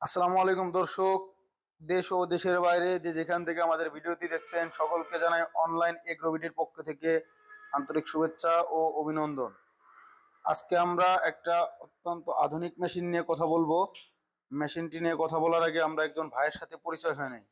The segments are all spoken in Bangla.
আসসালামু আলাইকুম দর্শক, দেশ ও দেশের বাইরে যে যেখান থেকে আমাদের ভিডিওটি দেখছেন সকলকে জানাই অনলাইন এগ্রোবিডির পক্ষ থেকে আন্তরিক শুভেচ্ছা ও অভিনন্দন। আজকে আমরা একটা অত্যন্ত আধুনিক মেশিন নিয়ে কথা বলবো। মেশিনটি নিয়ে কথা বলার আগে আমরা একজন ভাইয়ের সাথে পরিচয় হয় নাই।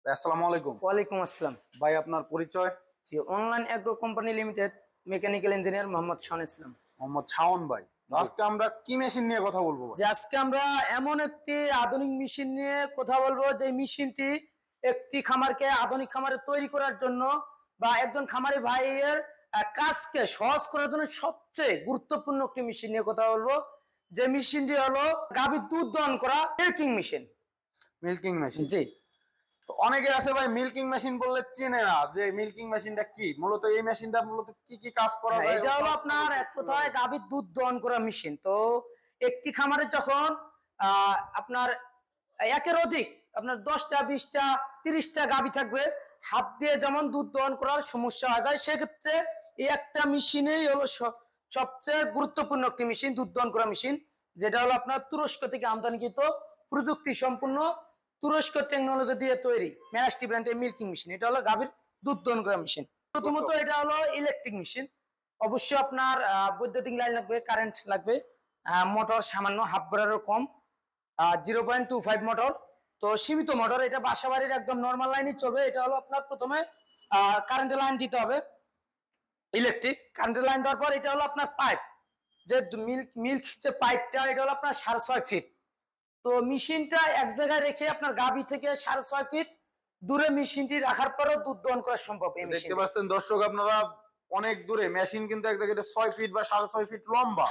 ভাই, আসসালামু আলাইকুম। ওয়ালাইকুম আসসালাম। ভাই, আপনার পরিচয়? জি, online agro company limited mechanical engineer Mohammad Shawon Islam. Mohammad Shawon ভাই। আজকে আমরা কি মেশিন নিয়ে কথা বলবো ভাই? যে আজকে আমরা এমন একটি আধুনিক মেশিন নিয়ে কথা বলবো যে মেশিনটি একটি খামারকে আধুনিক খামারে তৈরি করার জন্য বা একজন খামারি ভাইয়ের কাজকে সহজ করার জন্য সবচেয়ে গুরুত্বপূর্ণ একটি মেশিন নিয়ে কথা বলবো। যে মেশিনটি হলো গাভীর দুধ দহন করা মিল্কিং মেশিন। Milking machine. জি। তো অনেকে আছে ভাই মিল্কিং মেশিন বললে চেনে না যে মিল্কিং মেশিনটা কি। মূলত এই মেশিনটা মূলত কি কি কাজ করা যায়? এটা হলো আপনার এক কথায় গাভীর দুধ দহন করা মেশিন। তো একটি খামারে যখন আপনার একের অধিক আপনার 10টা 20টা 30টা গাভী থাকবে, হাত দিয়ে যেমন দুধ দহন করার সমস্যা হয়ে যায়, সেক্ষেত্রে এই একটা মেশিনেই হলো সবচেয়ে গুরুত্বপূর্ণ একটি মেশিন, দুধ দহন করা মেশিন, যেটা হলো আপনার তুরস্ক থেকে আমদানিকৃত প্রযুক্তি সম্পূর্ণ তুরস্ক টেকনোলজি দিয়ে তৈরি ম্যানাস্টি ব্র্যান্ডের মিল্কিং মেশিন। এটা হলো গাভীর দুধ দহন করা মেশিন। প্রথমত এটা হলো ইলেকট্রিক মেশিন। অবশ্যই আপনার বৈদ্যুতিক লাইন লাগবে, কারেন্ট লাগবে, মোটর সামান্য হাফ ব্রারের কম, 0.25 মোটর, তো সীমিত মোটর। এটা বাসা বাড়ির একদম নর্মাল লাইনই চলবে। এটা হলো আপনার প্রথমে কারেন্টের লাইন দিতে হবে, ইলেকট্রিক কারেন্টের লাইন দেওয়ার পর এটা হলো আপনার পাইপ, যে মিল্ক যে পাইপটা, এটা হলো আপনার 6.5 ফিট। তো মেশিনটা এক জায়গায় রেখে আপনার গাভী থেকে 6.5 ফিট দূরে মেশিনটি রাখার পরেও দুধ দহন করা সম্ভব। দেখতে পাচ্ছেন দর্শক আপনারা, অনেক দূরে মেশিন কিন্তু এক জায়গায় 6 ফিট বা 6.5 ফিট লম্বা।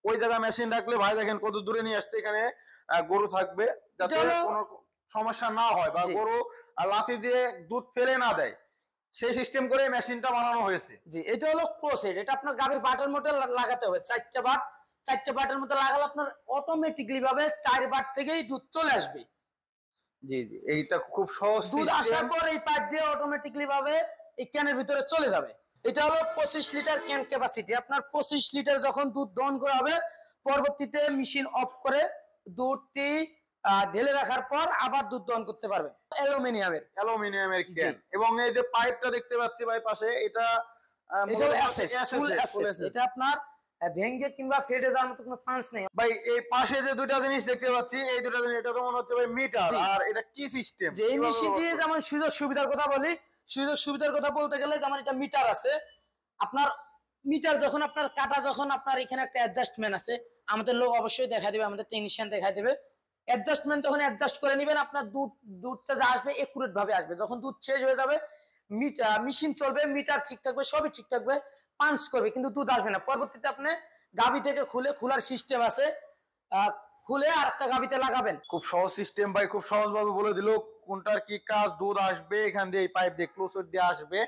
ওই জায়গায় মেশিন রাখলে ভাই দেখেন কত দূরে নিয়ে আসছে। এখানে গরু থাকবে যাতে কোনো সমস্যা না হয় বা গরু লাথি দিয়ে দুধ ফেলে না দেয়, সেই সিস্টেম করে মেশিনটা বানানো হয়েছে। জি, এটা হলো ক্লোজেড। এটা আপনার গাভীর বাটের মধ্যে লাগাতে হবে, 4টা বাট। 4টা বাটের মধ্যে লাগালে আপনার অটোমেটিকলি ভাবে 4 বাট থেকেই দুধ চলে আসবে। জি জি, এইটা খুব সহজ। দুধ আসার পর এই পাইপ দিয়ে অটোমেটিকলি ভাবে এই ক্যানের ভিতরে চলে যাবে। এটা হলো 25 লিটার ক্যান ক্যাপাসিটি। আপনার 25 লিটার যখন দুধ দহন করা হবে, পরবর্তীতে মেশিন অফ করে দুধটি ঢেলে রাখার পর আবার দুধ দহন করতে পারবেন। অ্যালুমিনিয়ামের ক্যান। এবং এই যে পাইপটা দেখতে পাচ্ছি ভাই পাশে, এটা এটা আপনার ভেঙে কিংবা ফেটে যাওয়ার মতো কোনো চান্স নেই ভাই। এই পাশে যে দুটো জিনিস দেখতে পাচ্ছি, এই দুটো জিনিস, এটা তো মনে হচ্ছে ভাই মিটার। আর এটা কি সিস্টেম? যে এই মেশিনটি যেমন সুযোগ সুবিধার কথা বলি, সুযোগ সুবিধার কথা বলতে গেলে যেমন এটা মিটার আছে। আপনার মিটার যখন আপনার কাটা, যখন আপনার এখানে একটা অ্যাডজাস্টমেন্ট আছে, আমাদের লোক অবশ্যই দেখা দেবে, আমাদের টেকনিশিয়ান দেখা দেবে। অ্যাডজাস্টমেন্ট যখন অ্যাডজাস্ট করে নেবেন, আপনার দুধটা যা আসবে একুরেট ভাবে আসবে। যখন দুধ শেষ হয়ে যাবে, মেশিন চলবে, মিটার ঠিক থাকবে, সবই ঠিক থাকবে, পাঞ্চ করবে, কিন্তু দুধ আসবে না। পরবর্তীতে আপনি গাভী থেকে খোলার সিস্টেম আছে, খুলে আর একটা গাভীতে লাগাবেন। খুব সহজ সিস্টেম ভাই, খুব সহজ ভাবে বলে দিল কোনটার কি কাজ। দুধ আসবে এখান দিয়ে, এই পাইপ দিয়ে ক্লোজড দিয়ে আসবে,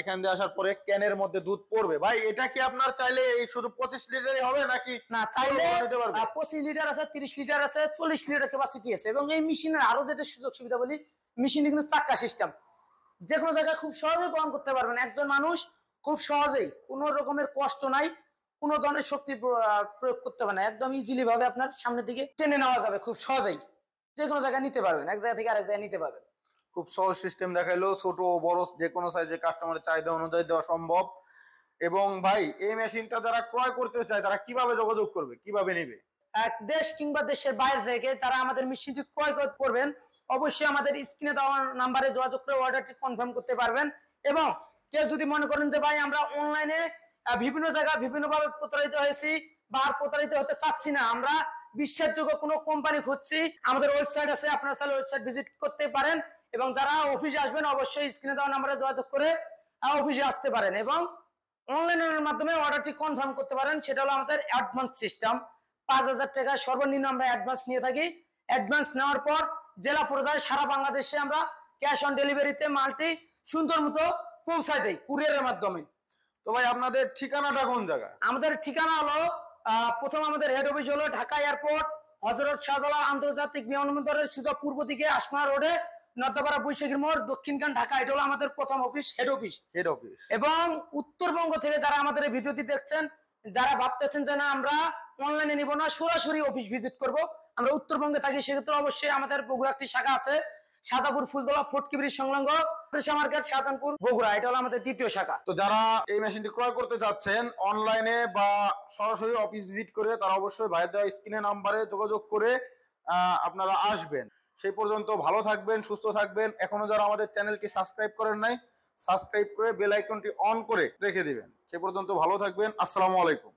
এখান দিয়ে আসার পরে ক্যানের মধ্যে দুধ পড়বে। ভাই এটা কি আপনার চাইলে এই শুধু 25 লিটারই হবে নাকি? না, চাইলে 25 লিটার আছে, 30 লিটার আছে, 40 লিটার ক্যাপাসিটি আছে। এবং এই মেশিনের আরো যেটা সুযোগ সুবিধা বলি, মেশিনে কিন্তু চাক্কা সিস্টেম, যে কোনো জায়গায় খুব সহজেই বহন করতে পারবেন। একজন মানুষ খুব সহজেই, কোনো রকমের কষ্ট নাই, কোনো ধরনের শক্তি প্রয়োগ করতে হবে না, একদম ইজিলি ভাবে আপনার সামনের দিকে টেনে নেওয়া যাবে, খুব সহজেই যে কোনো জায়গায় নিতে পারবেন, এক জায়গা থেকে আরেক জায়গায় নিতে পারবেন। খুব সহজ সিস্টেম দেখাইলো, ছোট বড় যে কোনো সাইজে কাস্টমারের চাহিদা অনুযায়ী দেওয়া সম্ভব। এবং ভাই এই মেশিনটা যারা ক্রয় করতে চায় তারা কিভাবে যোগাযোগ করবে, কিভাবে নেবে? এক দেশ কিংবা দেশের বাইরে থেকে যারা আমাদের মেশিনটি ক্রয় করবেন, অবশ্যই আমাদের স্ক্রিনে দেওয়া নাম্বারে যোগাযোগ করে অর্ডারটি কনফার্ম করতে পারবেন। এবং কেউ যদি মনে করেন যে ভাই আমরা অনলাইনে বিভিন্ন জায়গায় বিভিন্নভাবে প্রতারিত হয়েছি বা আর প্রতারিত হতে চাচ্ছি না, আমরা বিশ্বাসযোগ্য কোনো কোম্পানি খুঁজছি, আমাদের ওয়েবসাইট আছে, আপনারা চাইলে ওয়েবসাইট ভিজিট করতে পারেন। এবং যারা অফিসে আসবেন অবশ্যই স্ক্রিনে দেওয়া নাম্বারে যোগাযোগ করে অফিসে আসতে পারেন এবং অনলাইনের মাধ্যমে অর্ডারটি কনফার্ম করতে পারেন। সেটা হলো আমাদের অ্যাডভান্স সিস্টেম। 5,000 টাকা সর্বনিম্ন আমরা অ্যাডভান্স নিয়ে থাকি। অ্যাডভান্স নেওয়ার পর জেলা পর্যায়ে সারা বাংলাদেশে আমরা ক্যাশ অন ডেলিভারিতে মালটি সুন্দর মতো পৌঁছায় দেই কুরিয়ারের মাধ্যমে। তো ভাই আপনাদের ঠিকানাটা কোন জায়গায়? আমাদের ঠিকানা হলো প্রথম আমাদের হেড অফিস হলো ঢাকা এয়ারপোর্ট, হযরত শাহজালাল আন্তর্জাতিক বিমানবন্দরের সোজা পূর্ব দিকে আসমা রোডে, নর্দাপাড়া বৈশাখীর মোড়, দক্ষিণখান, ঢাকা। এটা হলো আমাদের প্রথম অফিস, হেড অফিস। এবং উত্তরবঙ্গ থেকে যারা আমাদের এই ভিডিওটি দেখছেন, যারা ভাবতেছেন যে না আমরা অনলাইনে নিব না, সরাসরি অফিস ভিজিট করব, আমরা উত্তরবঙ্গে থাকি, সেক্ষেত্রে অবশ্যই আমাদের বগুড়া একটি শাখা আছে, সাজাপুর ফুলতলা ফটকি ব্রিজ সংলগ্ন মার্কেট, শাহজাহানপুর, বগুড়া। এটা হলো আমাদের দ্বিতীয় শাখা। তো যারা এই মেশিনটি ক্রয় করতে চাচ্ছেন অনলাইনে বা সরাসরি অফিস ভিজিট করে, তারা অবশ্যই ভাইয়ের দেওয়া স্ক্রিনে নাম্বারে যোগাযোগ করে আপনারা আসবেন। সেই পর্যন্ত ভালো থাকবেন, সুস্থ থাকবেন। এখনো যারা আমাদের চ্যানেলটি সাবস্ক্রাইব করেন নাই, সাবস্ক্রাইব করে বেল আইকনটি অন করে রেখে দিবেন। সে পর্যন্ত ভালো থাকবেন। আসসালামু আলাইকুম।